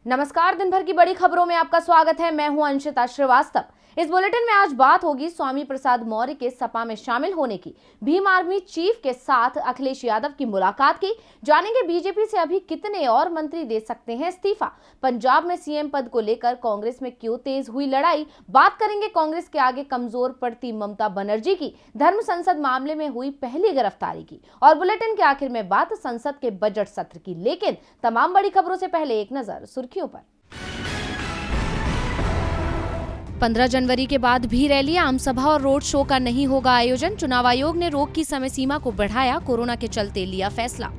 नमस्कार, दिन भर की बड़ी खबरों में आपका स्वागत है। मैं हूं अंशिता श्रीवास्तव। इस बुलेटिन में आज बात होगी स्वामी प्रसाद मौर्य के सपा में शामिल होने की। भीम आर्मी चीफ के साथ अखिलेश यादव की मुलाकात की। जानेंगे बीजेपी से अभी कितने और मंत्री दे सकते हैं इस्तीफा। पंजाब में सीएम पद को लेकर कांग्रेस में क्यों तेज हुई लड़ाई। बात करेंगे कांग्रेस के आगे कमजोर पड़ती ममता बनर्जी की। धर्म संसद मामले में हुई पहली गिरफ्तारी की। और बुलेटिन के आखिर में बात संसद के बजट सत्र की। लेकिन तमाम बड़ी खबरों से पहले एक नजर सुर्खियों पर। 15 जनवरी के बाद भी रैली, आम सभा और रोड शो का नहीं होगा आयोजन। चुनाव आयोग ने रोक की समय सीमा को बढ़ाया। कोरोना के चलते लिया फैसला।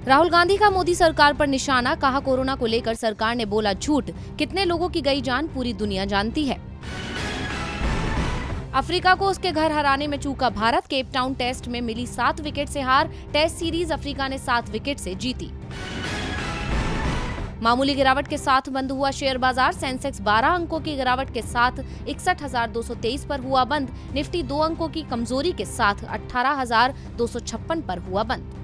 राहुल गांधी का मोदी सरकार पर निशाना, कहा कोरोना को लेकर सरकार ने बोला झूठ। कितने लोगों की गई जान पूरी दुनिया जानती है। अफ्रीका को उसके घर हराने में चूका भारत। केप टाउन टेस्ट में मिली 7 विकेट से हार। टेस्ट सीरीज अफ्रीका ने 7 विकेट से जीती। मामूली गिरावट के साथ बंद हुआ शेयर बाजार। सेंसेक्स 12 अंकों की गिरावट के साथ 61,223 पर हुआ बंद। निफ्टी 2 अंकों की कमजोरी के साथ 18,256 पर हुआ बंद।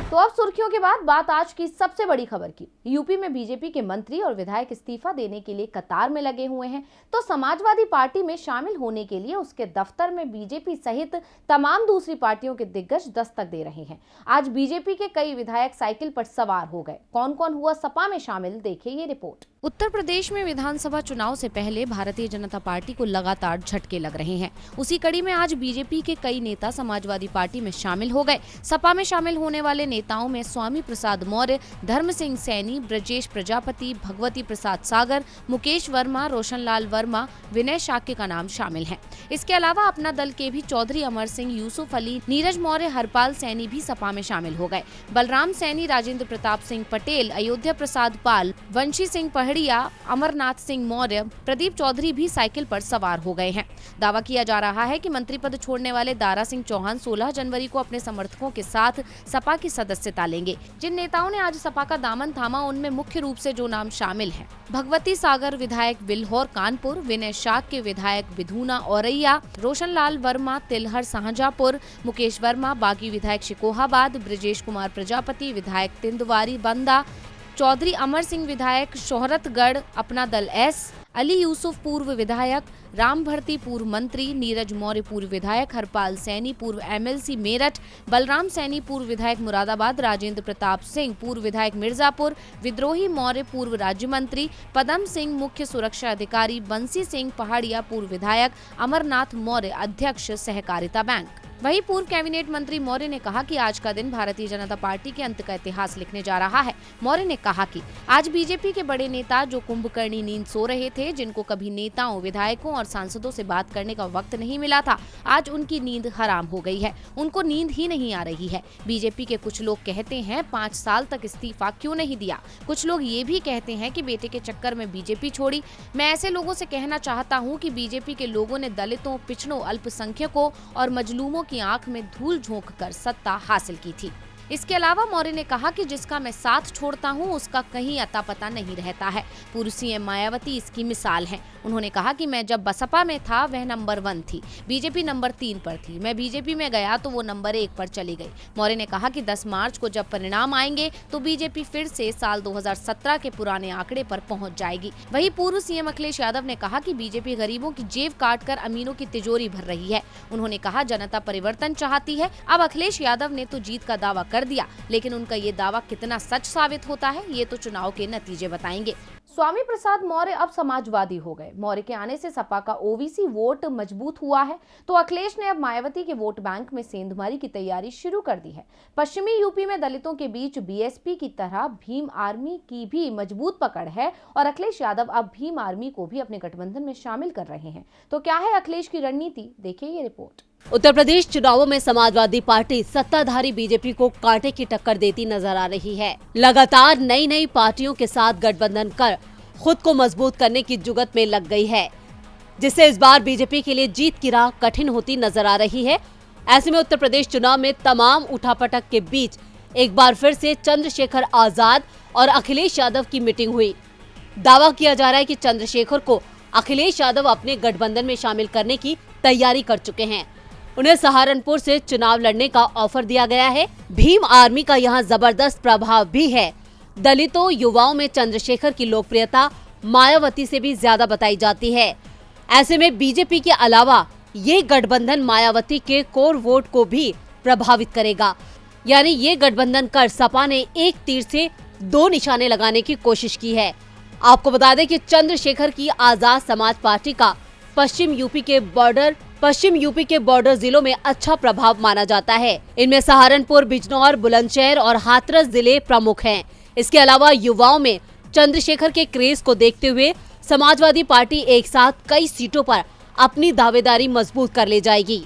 तो अब सुर्खियों के बाद बात आज की सबसे बड़ी खबर की। यूपी में बीजेपी के मंत्री और विधायक इस्तीफा देने के लिए कतार में लगे हुए हैं, तो समाजवादी पार्टी में शामिल होने के लिए उसके दफ्तर में बीजेपी सहित तमाम दूसरी पार्टियों के दिग्गज दस्तक दे रहे हैं। आज बीजेपी के कई विधायक साइकिल पर सवार हो गए। कौन कौन हुआ सपा में शामिल, देखिए ये रिपोर्ट। उत्तर प्रदेश में विधानसभा चुनाव से पहले भारतीय जनता पार्टी को लगातार झटके लग रहे हैं। उसी कड़ी में आज बीजेपी के कई नेता समाजवादी पार्टी में शामिल हो गए। सपा में शामिल होने वाले नेताओं में स्वामी प्रसाद मौर्य, धर्म सिंह सैनी, ब्रजेश प्रजापति, भगवती प्रसाद सागर, मुकेश वर्मा, रोशनलाल वर्मा, विनय शाक्य का नाम शामिल है। इसके अलावा अपना दल के भी चौधरी अमर सिंह, यूसुफ अली, नीरज मौर्य, हरपाल सैनी भी सपा में शामिल हो गए। बलराम सैनी, राजेंद्र प्रताप सिंह पटेल, अयोध्या प्रसाद पाल, वंशी सिंह अमरनाथ सिंह मौर्य, प्रदीप चौधरी भी साइकिल पर सवार हो गए हैं। दावा किया जा रहा है कि मंत्री पद छोड़ने वाले दारा सिंह चौहान 16 जनवरी को अपने समर्थकों के साथ सपा की सदस्यता लेंगे। जिन नेताओं ने आज सपा का दामन थामा, उनमें मुख्य रूप से जो नाम शामिल हैं: भगवती सागर विधायक बिल्हौर कानपुर, विनय शाक्य विधायक बिधूना औरैया, रोशनलाल वर्मा तिलहर शाहजहांपुर, मुकेश वर्मा बागी विधायक शिकोहाबाद, ब्रजेश कुमार प्रजापति विधायक तिंदवारी बंदा, चौधरी अमर सिंह विधायक शोहरतगढ़ अपना दल एस, अली यूसुफ पूर्व विधायक, राम भरती पूर्व मंत्री, नीरज मौर्य पूर्व विधायक, हरपाल सैनी पूर्व एमएलसी मेरठ, बलराम सैनी पूर्व विधायक मुरादाबाद, राजेंद्र प्रताप सिंह पूर्व विधायक मिर्जापुर, विद्रोही मौर्य पूर्व राज्य मंत्री, पदम सिंह मुख्य सुरक्षा अधिकारी, बंसी सिंह पहाड़िया पूर्व विधायक, अमरनाथ मौर्य अध्यक्ष सहकारिता बैंक। वहीं पूर्व कैबिनेट मंत्री मौर्य ने कहा कि आज का दिन भारतीय जनता पार्टी के अंत का इतिहास लिखने जा रहा है। मौर्य ने कहा कि आज बीजेपी के बड़े नेता जो कुंभकर्णी नींद सो रहे थे, जिनको कभी नेताओं, विधायकों और सांसदों से बात करने का वक्त नहीं मिला था, आज उनकी नींद हराम हो गई है। उनको नींद ही नहीं आ रही है। बीजेपी के कुछ लोग कहते हैं 5 साल तक इस्तीफा क्यों नहीं दिया। कुछ लोग ये भी कहते हैं कि बेटे के चक्कर में बीजेपी छोड़ी। मैं ऐसे लोगों से कहना चाहता हूँ कि बीजेपी के लोगों ने दलितों, पिछड़ों, अल्पसंख्यकों और मजलूमों की आंख में धूल झोंककर सत्ता हासिल की थी। इसके अलावा मौर्य ने कहा कि जिसका मैं साथ छोड़ता हूं, उसका कहीं अता पता नहीं रहता है। पूर्व सीएम मायावती इसकी मिसाल हैं। उन्होंने कहा कि मैं जब बसपा में था वह नंबर 1 थी, बीजेपी नंबर 3 पर थी। मैं बीजेपी में गया तो वो नंबर 1 पर चली गई। मौर्य ने कहा कि 10 मार्च को जब परिणाम आएंगे तो बीजेपी फिर से साल 2017 के पुराने आंकड़े पर पहुंच जाएगी। वहीं पूर्व सीएम अखिलेश यादव ने कहा कि बीजेपी गरीबों की जेब काटकर अमीरों की तिजोरी भर रही है। उन्होंने कहा जनता परिवर्तन चाहती है। अब अखिलेश यादव ने तो जीत का दावा कर दिया, लेकिन उनका ये दावा कितना सच साबित होता है, ये तो चुनाव के नतीजे बताएंगे। स्वामी प्रसाद मौर्य अब समाजवादी हो गए। मौर्य के आने से सपा का ओवीसी वोट मजबूत हुआ है, तो अखिलेश ने अब मायावती के वोट बैंक में सेंधमारी की तैयारी शुरू कर दी है। पश्चिमी यूपी में दलितों के बीच बीएसपी की तरह भीम आर्मी की भी मजबूत पकड़ है और अखिलेश यादव अब भीम आर्मी को भी अपने गठबंधन में शामिल कर रहे हैं। तो क्या है अखिलेश की रणनीति, देखिए ये रिपोर्ट। उत्तर प्रदेश चुनावों में समाजवादी पार्टी सत्ताधारी बीजेपी को कांटे की टक्कर देती नजर आ रही है। लगातार नई नई पार्टियों के साथ गठबंधन कर खुद को मजबूत करने की जुगत में लग गई है, जिससे इस बार बीजेपी के लिए जीत की राह कठिन होती नजर आ रही है। ऐसे में उत्तर प्रदेश चुनाव में तमाम उठापटक के बीच एक बार फिर से चंद्रशेखर आजाद और अखिलेश यादव की मीटिंग हुई। दावा किया जा रहा है कि चंद्रशेखर को अखिलेश यादव अपने गठबंधन में शामिल करने की तैयारी कर चुके हैं। उन्हें सहारनपुर से चुनाव लड़ने का ऑफर दिया गया है। भीम आर्मी का यहाँ जबरदस्त प्रभाव भी है। दलितों युवाओं में चंद्रशेखर की लोकप्रियता मायावती से भी ज्यादा बताई जाती है। ऐसे में बीजेपी के अलावा ये गठबंधन मायावती के कोर वोट को भी प्रभावित करेगा। यानी ये गठबंधन कर सपा ने एक तीर से दो निशाने लगाने की कोशिश की है। आपको बता दें कि चंद्रशेखर की आजाद समाज पार्टी का पश्चिम यूपी के बॉर्डर जिलों में अच्छा प्रभाव माना जाता है। इनमें सहारनपुर, बिजनौर, बुलंदशहर और हाथरस जिले प्रमुख हैं। इसके अलावा युवाओं में चंद्रशेखर के क्रेज को देखते हुए समाजवादी पार्टी एक साथ कई सीटों पर अपनी दावेदारी मजबूत कर ले जाएगी।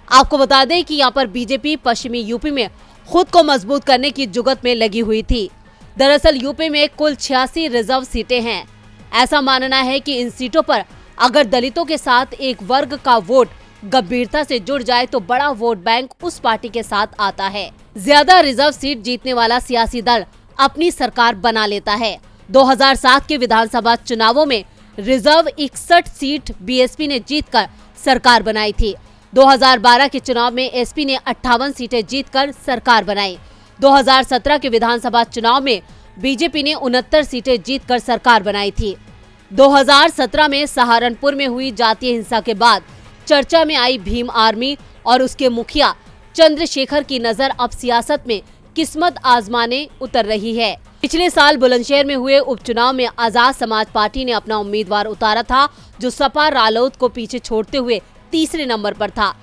आपको बता दें कि यहाँ पर बीजेपी पश्चिमी यूपी में खुद को मजबूत करने की जुगत में लगी हुई थी। दरअसल यूपी में कुल 86 रिजर्व सीटें हैं। ऐसा मानना है कि इन सीटों पर अगर दलितों के साथ एक वर्ग का वोट गंभीरता से जुड़ जाए तो बड़ा वोट बैंक उस पार्टी के साथ आता है। ज्यादा रिजर्व सीट जीतने वाला सियासी दल अपनी सरकार बना लेता है। 2007 के विधानसभा चुनावों में रिजर्व 61 सीट बीएसपी ने जीतकर सरकार बनाई थी। 2012 के चुनाव में एसपी ने 58 सीटें जीतकर सरकार बनाई। 2017 के विधानसभा चुनाव में बीजेपी ने 69 सीटें जीतकर सरकार बनाई थी। 2017 में सहारनपुर में हुई जातीय हिंसा के बाद चर्चा में आई भीम आर्मी और उसके मुखिया चंद्रशेखर की नजर अब सियासत में किस्मत आजमाने उतर रही है। पिछले साल बुलंदशहर में हुए उपचुनाव में आजाद समाज पार्टी ने अपना उम्मीदवार उतारा था, जो सपा रालोद को पीछे छोड़ते हुए तीसरे नंबर पर था।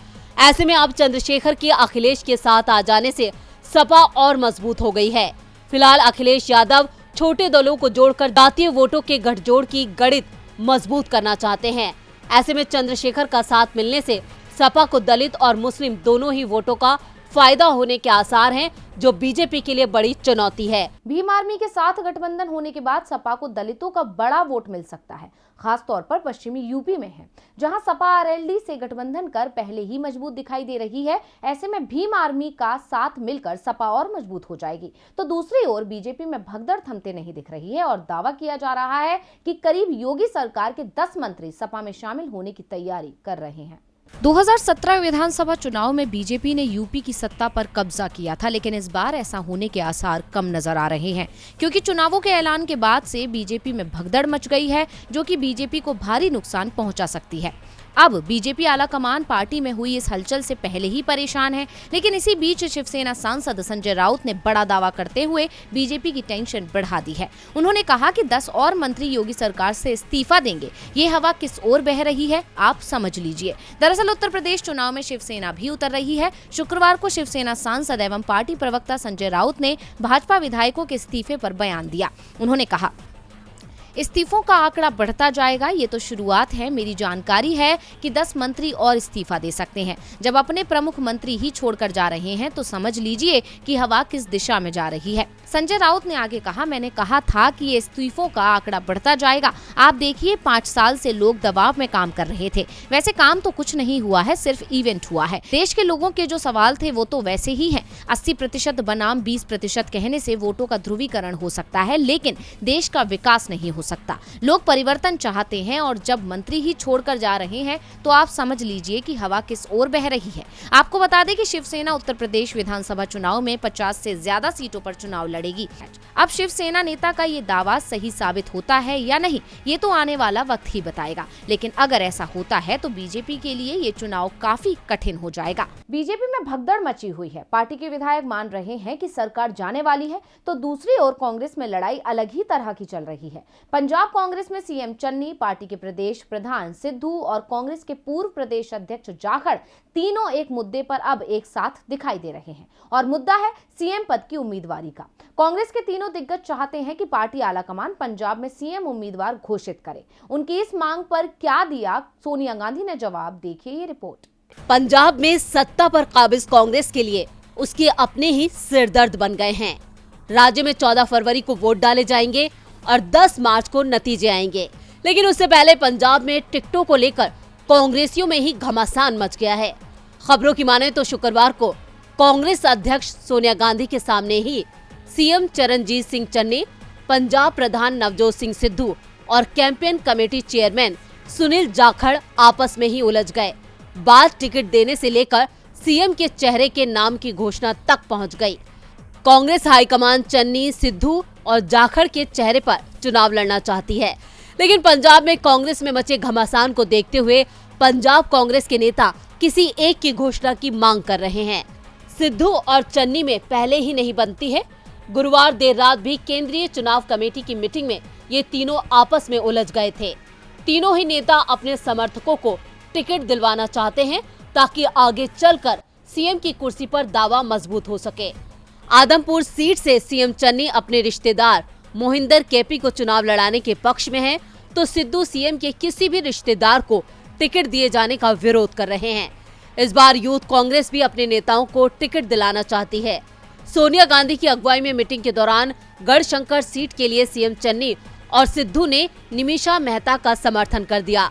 ऐसे में अब चंद्रशेखर के अखिलेश के साथ आ जाने से सपा और मजबूत हो गई है। फिलहाल अखिलेश यादव छोटे दलों को जोड़कर जातीय वोटों के गठजोड़ की गणित मजबूत करना चाहते हैं। ऐसे में चंद्रशेखर का साथ मिलने से सपा को दलित और मुस्लिम दोनों ही वोटों का फायदा होने के आसार हैं, जो बीजेपी के लिए बड़ी चुनौती है। भीम आर्मी के साथ गठबंधन होने के बाद सपा को दलितों का बड़ा वोट मिल सकता है, खास तौर पर पश्चिमी यूपी में है, जहां सपा आरएलडी से गठबंधन कर पहले ही मजबूत दिखाई दे रही है। ऐसे में भीम आर्मी का साथ मिलकर सपा और मजबूत हो जाएगी। तो दूसरी ओर बीजेपी में भगदड़ थमते नहीं दिख रही है और दावा किया जा रहा है कि करीब योगी सरकार के 10 मंत्री सपा में शामिल होने की तैयारी कर रहे हैं। 2017 विधानसभा चुनाव में बीजेपी ने यूपी की सत्ता पर कब्जा किया था, लेकिन इस बार ऐसा होने के आसार कम नजर आ रहे हैं, क्योंकि चुनावों के ऐलान के बाद से बीजेपी में भगदड़ मच गई है, जो कि बीजेपी को भारी नुकसान पहुंचा सकती है। अब बीजेपी आलाकमान पार्टी में हुई इस हलचल से पहले ही परेशान है, लेकिन इसी बीच शिवसेना सांसद संजय राउत ने बड़ा दावा करते हुए बीजेपी की टेंशन बढ़ा दी है। उन्होंने कहा कि 10 और मंत्री योगी सरकार से इस्तीफा देंगे। ये हवा किस ओर बह रही है, आप समझ लीजिए। दरअसल उत्तर प्रदेश चुनाव में शिवसेना भी उतर रही है। शुक्रवार को शिवसेना सांसद एवं पार्टी प्रवक्ता संजय राउत ने भाजपा विधायकों के इस्तीफे पर बयान दिया। उन्होंने कहा, इस्तीफों का आंकड़ा बढ़ता जाएगा, ये तो शुरुआत है। मेरी जानकारी है कि 10 मंत्री और इस्तीफा दे सकते हैं। जब अपने प्रमुख मंत्री ही छोड़कर जा रहे हैं तो समझ लीजिए कि हवा किस दिशा में जा रही है। संजय राउत ने आगे कहा, मैंने कहा था कि ये इस्तीफों का आंकड़ा बढ़ता जाएगा। आप देखिए, 5 साल से लोग दबाव में काम कर रहे थे। वैसे काम तो कुछ नहीं हुआ है, सिर्फ इवेंट हुआ है। देश के लोगों के जो सवाल थे वो तो वैसे ही हैं। 80% बनाम 20% कहने से वोटों का ध्रुवीकरण हो सकता है, लेकिन देश का विकास नहीं हो सकता। लोग परिवर्तन चाहते हैं और जब मंत्री ही छोड़कर जा रहे हैं तो आप समझ लीजिए कि हवा किस ओर बह रही है। आपको बता दें कि शिवसेना उत्तर प्रदेश विधानसभा चुनाव में 50 से ज्यादा सीटों पर चुनाव लड़ेगी। अब शिवसेना नेता का ये दावा सही साबित होता है या नहीं, ये तो आने वाला वक्त ही बताएगा। लेकिन अगर ऐसा होता है तो बीजेपी के लिए ये चुनाव काफी कठिन हो जाएगा। बीजेपी में भगदड़ मची हुई है। पार्टी के विधायक मान रहे हैं कि सरकार जाने वाली है, तो दूसरी ओर कांग्रेस में लड़ाई अलग ही तरह की चल रही है। पंजाब कांग्रेस में सीएम चन्नी, पार्टी के प्रदेश प्रधान सिद्धू और कांग्रेस के पूर्व प्रदेश अध्यक्ष जाखड़ तीनों एक मुद्दे पर अब एक साथ दिखाई दे रहे हैं और मुद्दा है सीएम पद की उम्मीदवारी का। कांग्रेस के तीनों दिग्गज चाहते हैं कि पार्टी आलाकमान पंजाब में सीएम उम्मीदवार घोषित करे। उनकी इस मांग पर क्या दिया सोनिया गांधी ने जवाब, देखिए ये रिपोर्ट। पंजाब में सत्ता पर काबिज कांग्रेस के लिए उसके अपने ही सिरदर्द बन गए हैं। राज्य में 14 फरवरी को वोट डाले जाएंगे और 10 मार्च को नतीजे आएंगे, लेकिन उससे पहले पंजाब में टिकटों को लेकर कांग्रेसियों में ही घमासान मच गया है। खबरों की माने तो शुक्रवार को कांग्रेस अध्यक्ष सोनिया गांधी के सामने ही सीएम चरणजीत सिंह चन्नी, पंजाब प्रधान नवजोत सिंह सिद्धू और campaign committee chairman Sunil Jakhar आपस में ही उलझ गए। बात टिकट देने से लेकर सीएम के चेहरे के नाम की घोषणा तक पहुंच गई। कांग्रेस हाईकमान चन्नी, सिद्धू और जाखड़ के चेहरे पर चुनाव लड़ना चाहती है, लेकिन पंजाब में कांग्रेस में मचे घमासान को देखते हुए पंजाब कांग्रेस के नेता किसी एक की घोषणा की मांग कर रहे हैं। सिद्धू और चन्नी में पहले ही नहीं बनती है। गुरुवार देर रात भी केंद्रीय चुनाव कमेटी की मीटिंग में ये तीनों आपस में उलझ गए थे। तीनों ही नेता अपने समर्थकों को टिकट दिलवाना चाहते हैं ताकि आगे चलकर सीएम की कुर्सी पर दावा मजबूत हो सके। आदमपुर सीट से सीएम चन्नी अपने रिश्तेदार मोहिंदर केपी को चुनाव लड़ाने के पक्ष में हैं, तो सिद्धू सीएम के किसी भी रिश्तेदार को टिकट दिए जाने का विरोध कर रहे हैं। इस बार यूथ कांग्रेस भी अपने नेताओं को टिकट दिलाना चाहती है। सोनिया गांधी की अगुवाई में मीटिंग के दौरान गढ़शंकर सीट के लिए सीएम चन्नी और सिद्धू ने निमिषा मेहता का समर्थन कर दिया।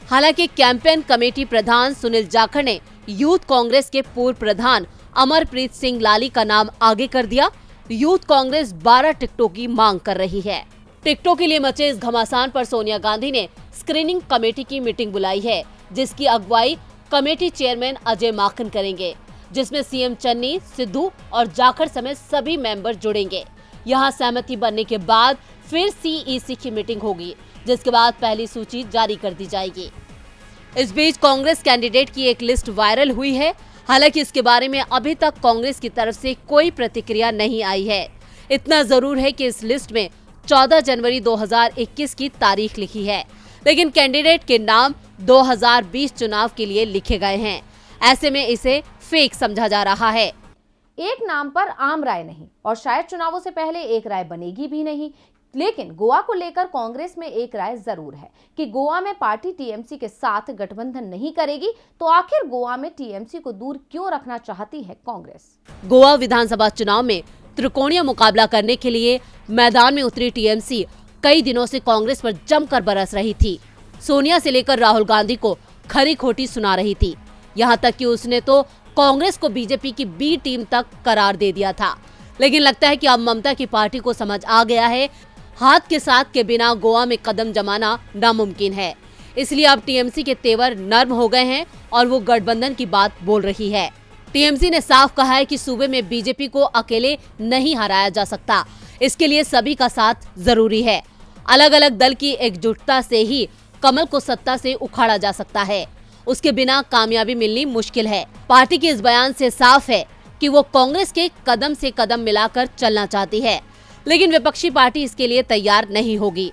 हालांकि कैंपेन कमेटी प्रधान सुनील जाखड़ ने यूथ कांग्रेस के पूर्व प्रधान अमरप्रीत सिंह लाली का नाम आगे कर दिया। यूथ कांग्रेस 12 टिकटों की मांग कर रही है। टिकटों के लिए मचे इस घमासान पर सोनिया गांधी ने स्क्रीनिंग कमेटी की मीटिंग बुलाई है, जिसकी अगुवाई कमेटी चेयरमैन अजय माखन करेंगे, जिसमें सीएम चन्नी, सिद्धू और जाखड़ समेत सभी मेंबर जुड़ेंगे। यहां सहमति बनने के बाद फिर सीईसी की मीटिंग होगी, जिसके बाद पहली सूची जारी कर दी जाएगी। इस बीच कांग्रेस कैंडिडेट की एक लिस्ट वायरल हुई है। हालांकि इसके बारे में अभी तक कांग्रेस की तरफ से कोई प्रतिक्रिया नहीं आई है। इतना जरूर है कि इस लिस्ट में 14 जनवरी 2021 की तारीख लिखी है, लेकिन कैंडिडेट के नाम 2020 चुनाव के लिए लिखे गए हैं। ऐसे में इसे फेक समझा जा रहा है। एक नाम पर आम राय नहीं और शायद चुनावों से पहले एक राय बनेगी भी नहीं, लेकिन गोवा को लेकर कांग्रेस में एक राय जरूर है कि गोवा में पार्टी टीएमसी के साथ गठबंधन नहीं करेगी। तो आखिर गोवा में टीएमसी को दूर क्यों रखना चाहती है कांग्रेस? गोवा विधानसभा चुनाव में त्रिकोणीय मुकाबला करने के लिए मैदान में उतरी टीएमसी कई दिनों से कांग्रेस पर जमकर बरस रही थी। सोनिया से लेकर राहुल गांधी को खरी खोटी सुना रही थी। यहाँ तक कि उसने तो कांग्रेस को बीजेपी की बी टीम तक करार दे दिया था। लेकिन लगता है कि अब ममता की पार्टी को समझ आ गया है, हाथ के साथ के बिना गोवा में कदम जमाना नामुमकिन है। इसलिए अब टीएमसी के तेवर नर्म हो गए हैं और वो गठबंधन की बात बोल रही है। टीएमसी ने साफ कहा है कि सूबे में बीजेपी को अकेले नहीं हराया जा सकता, इसके लिए सभी का साथ जरूरी है। अलग अलग दल की एकजुटता से ही कमल को सत्ता से उखाड़ा जा सकता है, उसके बिना कामयाबी मिलनी मुश्किल है। पार्टी के इस बयान से साफ है कि वो कांग्रेस के कदम से कदम मिलाकर चलना चाहती है, लेकिन विपक्षी पार्टी इसके लिए तैयार नहीं होगी,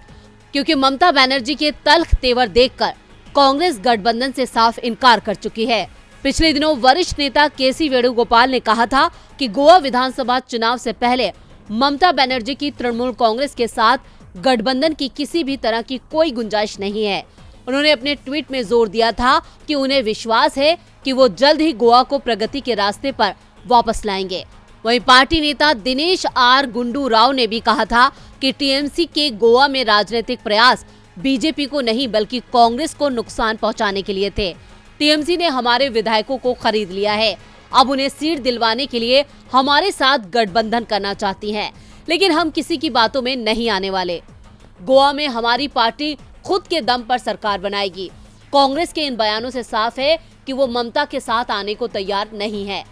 क्योंकि ममता बनर्जी के तल्ख तेवर देखकर कांग्रेस गठबंधन से साफ इनकार कर चुकी है। पिछले दिनों वरिष्ठ नेता केसी वेणुगोपाल ने कहा था कि गोवा विधानसभा चुनाव से पहले ममता बनर्जी की तृणमूल कांग्रेस के साथ गठबंधन की किसी भी तरह की कोई गुंजाइश नहीं है। उन्होंने अपने ट्वीट में जोर दिया था कि उन्हें विश्वास है कि वो जल्द ही गोवा को प्रगति के रास्ते पर वापस लाएंगे। वहीं पार्टी नेता दिनेश आर गुंडू राव ने भी कहा था कि टीएमसी के गोवा में राजनीतिक प्रयास बीजेपी को नहीं बल्कि कांग्रेस को नुकसान पहुंचाने के लिए थे। टीएमसी ने हमारे विधायकों को खरीद लिया है, अब उन्हें सीट दिलवाने के लिए हमारे साथ गठबंधन करना चाहती है, लेकिन हम किसी की बातों में नहीं आने वाले। गोवा में हमारी पार्टी खुद के दम पर सरकार बनाएगी। कांग्रेस के इन बयानों से साफ है कि वो ममता के साथ आने को तैयार नहीं है।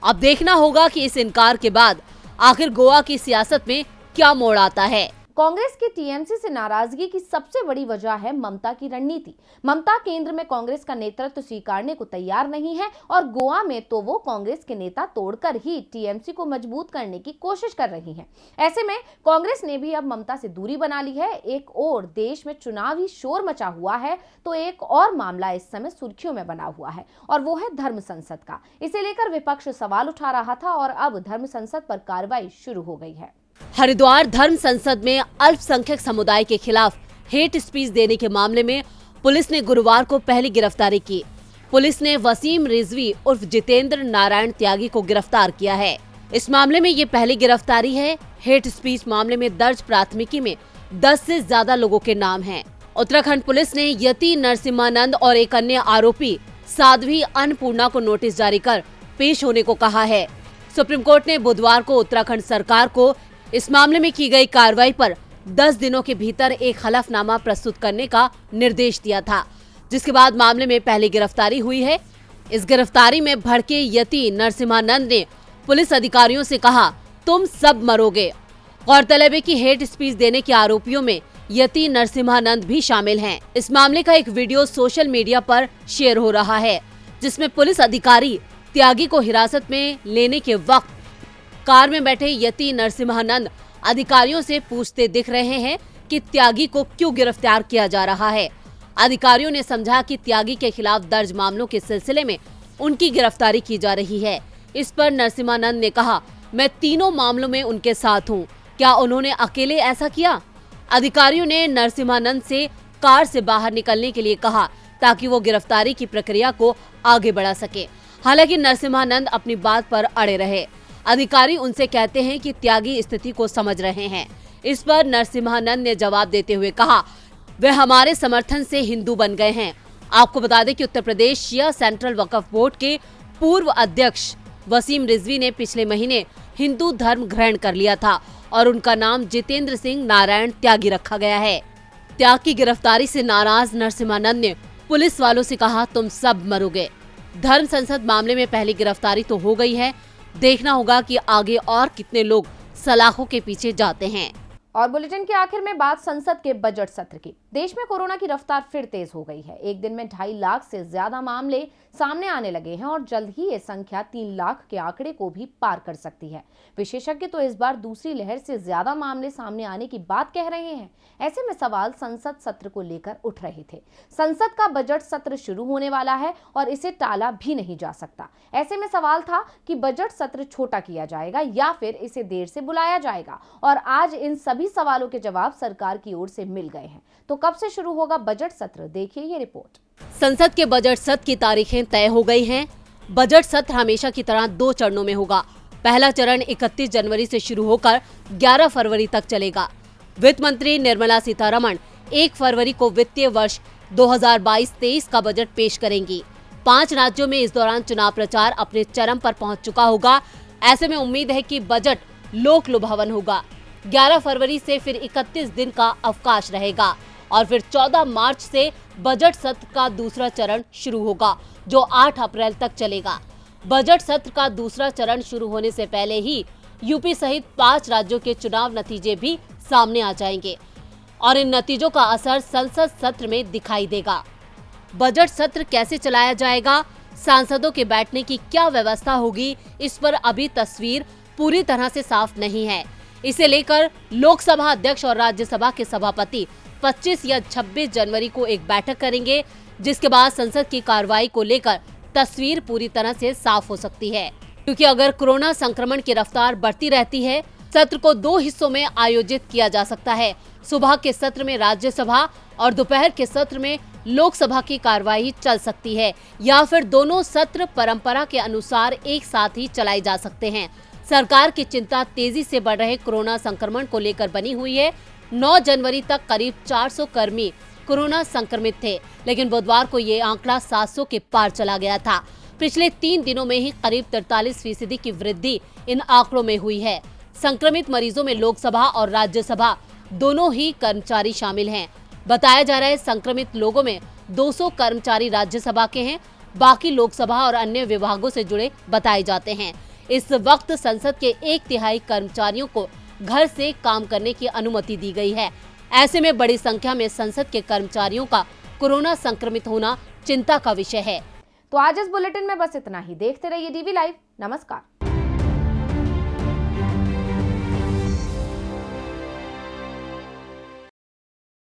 अब देखना होगा कि इस इनकार के बाद आखिर गोवा की सियासत में क्या मोड़ आता है। कांग्रेस की टीएमसी से नाराजगी की सबसे बड़ी वजह है ममता की रणनीति। ममता केंद्र में कांग्रेस का नेतृत्व स्वीकारने को तैयार नहीं है और गोवा में तो वो कांग्रेस के नेता तोड़कर ही टीएमसी को मजबूत करने की कोशिश कर रही है। ऐसे में कांग्रेस ने भी अब ममता से दूरी बना ली है। एक और देश में चुनावी शोर मचा हुआ है, तो एक और मामला इस समय सुर्खियों में बना हुआ है और वो है धर्म संसद का। इसे लेकर विपक्ष सवाल उठा रहा था और अब धर्म संसद पर कार्रवाई शुरू हो गई है। हरिद्वार धर्म संसद में अल्पसंख्यक समुदाय के खिलाफ हेट स्पीच देने के मामले में पुलिस ने गुरुवार को पहली गिरफ्तारी की। पुलिस ने वसीम रिजवी उर्फ जितेंद्र नारायण त्यागी को गिरफ्तार किया है। इस मामले में ये पहली गिरफ्तारी है। हेट स्पीच मामले में दर्ज प्राथमिकी में 10 से ज्यादा लोगों के नाम हैं। उत्तराखंड पुलिस ने यति नरसिम्हानंद और एक अन्य आरोपी साध्वी अन्नपूर्णा को नोटिस जारी कर पेश होने को कहा है। सुप्रीम कोर्ट ने बुधवार को उत्तराखंड सरकार को इस मामले में की गई कार्रवाई पर 10 दिनों के भीतर एक हलफनामा प्रस्तुत करने का निर्देश दिया था। जिसके बाद मामले में पहली गिरफ्तारी हुई है। इस गिरफ्तारी में भड़के यति नरसिम्हानंद ने पुलिस अधिकारियों से कहा, तुम सब मरोगे। गौरतलब है कि हेट स्पीच देने के आरोपियों में यति नरसिम्हानंद भी शामिल हैं। इस मामले का एक वीडियो सोशल मीडिया पर शेयर हो रहा है, जिसमें पुलिस अधिकारी त्यागी को हिरासत में लेने के वक्त कार में बैठे यति नरसिम्हानंद अधिकारियों से पूछते दिख रहे हैं कि त्यागी को क्यों गिरफ्तार किया जा रहा है। अधिकारियों ने समझा कि त्यागी के खिलाफ दर्ज मामलों के सिलसिले में उनकी गिरफ्तारी की जा रही है। इस पर नरसिम्हानंद ने कहा, मैं तीनों मामलों में उनके साथ हूँ, क्या उन्होंने अकेले ऐसा किया? अधिकारियों ने नरसिम्हानंद से कार से बाहर निकलने के लिए कहा ताकि वो गिरफ्तारी की प्रक्रिया को आगे बढ़ा सके। हालांकि नरसिम्हानंद अपनी बात पर अड़े रहे। अधिकारी उनसे कहते हैं कि त्यागी स्थिति को समझ रहे हैं। इस पर नरसिम्हानंद ने जवाब देते हुए कहा, वे हमारे समर्थन से हिंदू बन गए हैं। आपको बता दें कि उत्तर प्रदेश शिया सेंट्रल वक्फ बोर्ड के पूर्व अध्यक्ष वसीम रिजवी ने पिछले महीने हिंदू धर्म ग्रहण कर लिया था और उनका नाम जितेंद्र सिंह नारायण त्यागी रखा गया है। त्यागी की गिरफ्तारी से नाराज नरसिम्हानंद ने पुलिस वालों से कहा, तुम सब मरोगे। धर्म संसद मामले में पहली गिरफ्तारी तो हो गई है, देखना होगा कि आगे और कितने लोग सलाखों के पीछे जाते हैं। और बुलेटिन के आखिर में बात संसद के बजट सत्र की। देश में कोरोना की रफ्तार फिर तेज हो गई है। एक दिन में 2.5 लाख से ज्यादा मामले सामने आने लगे हैं और जल्द ही ये संख्या 3 लाख के आंकड़े को भी पार कर सकती है। विशेषज्ञ तो इस बार दूसरी लहर से ज्यादा मामले सामने आने की बात कह रहे हैं। ऐसे में सवाल संसद सत्र को लेकर उठ रहे थे। संसद का बजट सत्र शुरू होने वाला है और इसे टाला भी नहीं जा सकता। ऐसे में सवाल था कि बजट सत्र छोटा किया जाएगा या फिर इसे देर से बुलाया जाएगा, और आज इन सभी सवालों के जवाब सरकार की ओर से मिल गए हैं। तो कब से शुरू होगा बजट सत्र, देखिए ये रिपोर्ट। संसद के बजट सत्र की तारीखें तय हो गई हैं। बजट सत्र हमेशा की तरह 2 चरणों में होगा। पहला चरण 31 जनवरी से शुरू होकर 11 फरवरी तक चलेगा। वित्त मंत्री निर्मला सीतारमण 1 फरवरी को वित्तीय वर्ष 2022-23 का बजट पेश करेंगी। 5 राज्यों में इस दौरान चुनाव प्रचार अपने चरम पर पहुंच चुका होगा। ऐसे में उम्मीद है कि बजट लोक लुभावन होगा। 11 फरवरी से फिर 31 दिन का अवकाश रहेगा और फिर 14 मार्च से बजट सत्र का दूसरा चरण शुरू होगा, जो 8 अप्रैल तक चलेगा। बजट सत्र का दूसरा चरण शुरू होने से पहले ही यूपी सहित 5 राज्यों के चुनाव नतीजे भी सामने आ जाएंगे और इन नतीजों का असर संसद सत्र में दिखाई देगा। बजट सत्र कैसे चलाया जाएगा, सांसदों के बैठने की क्या व्यवस्था होगी, इस पर अभी तस्वीर पूरी तरह से साफ नहीं है। इसे लेकर लोकसभा अध्यक्ष और राज्यसभा के सभापति 25 या 26 जनवरी को एक बैठक करेंगे, जिसके बाद संसद की कार्रवाई को लेकर तस्वीर पूरी तरह से साफ हो सकती है। क्योंकि अगर कोरोना संक्रमण की रफ्तार बढ़ती रहती है, सत्र को 2 हिस्सों में आयोजित किया जा सकता है। सुबह के सत्र में राज्यसभा और दोपहर के सत्र में लोकसभा की कार्रवाई चल सकती है, या फिर दोनों सत्र परंपरा के अनुसार एक साथ ही चलाए जा सकते हैं। सरकार की चिंता तेजी से बढ़ रहे कोरोना संक्रमण को लेकर बनी हुई है। 9 जनवरी तक करीब 400 कर्मी कोरोना संक्रमित थे, लेकिन बुधवार को ये आंकड़ा 700 के पार चला गया था। पिछले 3 दिनों में ही करीब 43% की वृद्धि इन आंकड़ों में हुई है। संक्रमित मरीजों में लोकसभा और राज्यसभा दोनों ही कर्मचारी शामिल हैं। बताया जा रहा है संक्रमित लोगों में 200 कर्मचारी राज्यसभा के हैं, बाकी लोकसभा और अन्य विभागों से जुड़े बताए जाते हैं। इस वक्त संसद के 1/3 कर्मचारियों को घर से काम करने की अनुमति दी गई है। ऐसे में बड़ी संख्या में संसद के कर्मचारियों का कोरोना संक्रमित होना चिंता का विषय है। तो आज इस बुलेटिन में बस इतना ही। देखते रहिए डीवी लाइव। नमस्कार।